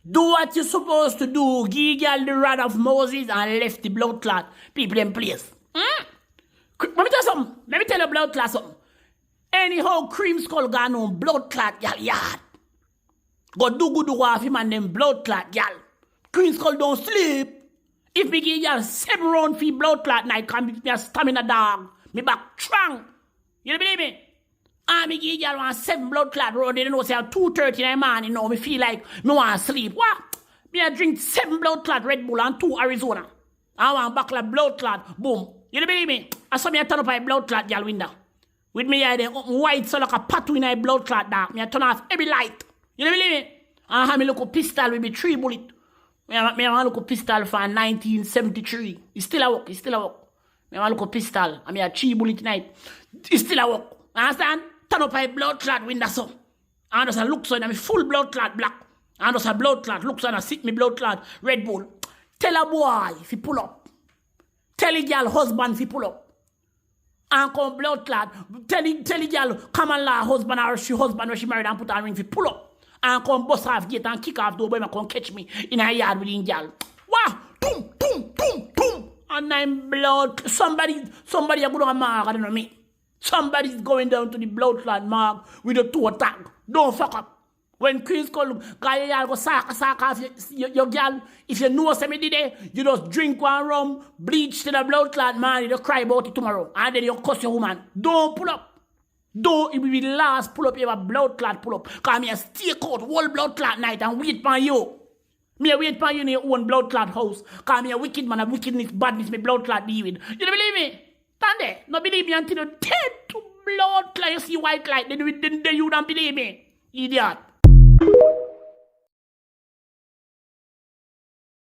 Do what you're supposed to do. Give girl the rod of Moses and left the blood clot people in place. Let me tell you something. Let me tell you blood clot something. Anyhow, cream skull gone on blood clot girl yard. Go do good off him and them blood clot girl. Cream skull don't sleep. If me give y'all 7 round for blood clot night, can be a stamina dog. Me back strong. You believe me? And me give y'all 7 blood clot round. They don't know say at 2:30 in the morning. Me feel like me want to sleep. What? Me I drink 7 blood clot Red Bull and 2 Arizona. I want back like blood clot. Boom. You believe me? I saw me I turn up a blood clot y'all window. With me I white so like a pot in a blood clot dark. Me I turn off every light. You believe me? And have me look a pistol with me 3 bullet. Me want look a pistol for 1973. It's still a work. It's still a work. Me want look a pistol. I mean a 3 bullet tonight. It's still a work. Understand? Turn up a blood clot window so. And just a look so and I'm full blood clot black. And just a blood clot look so and I sit me blood clot Red Bull. Tell a boy if he pull up. Tell a girl husband if he pull up. And come blood clot. Tell a girl come and la husband or she husband when she married and put her ring if he pull up. And come bust off gate and kick off door boy and come catch me in a yard with the girl. Wow! Boom! Boom! Boom! Boom! And I'm blood. Somebody are going to mark, I don't know me. Somebody's going down to the blood clot mark with a 2 attack. Don't fuck up. When Chris call, guy go sack off your girl. If you know something today, you just drink 1 rum, bleach to the blood clot man, you cry about it tomorrow. And then you cuss your woman. Don't pull up. Don't it will be the last pull up you have a blood clot pull up. Cause me a stay out whole blood clot night and wait for you. Me a wait for you in your own blood clot house. Cause me a wicked man, a wickedness, badness, me blood clot deal with. You don't believe me? Stand there. No believe me until you dead to blood clot. You see white light, then you don't believe me. Idiot.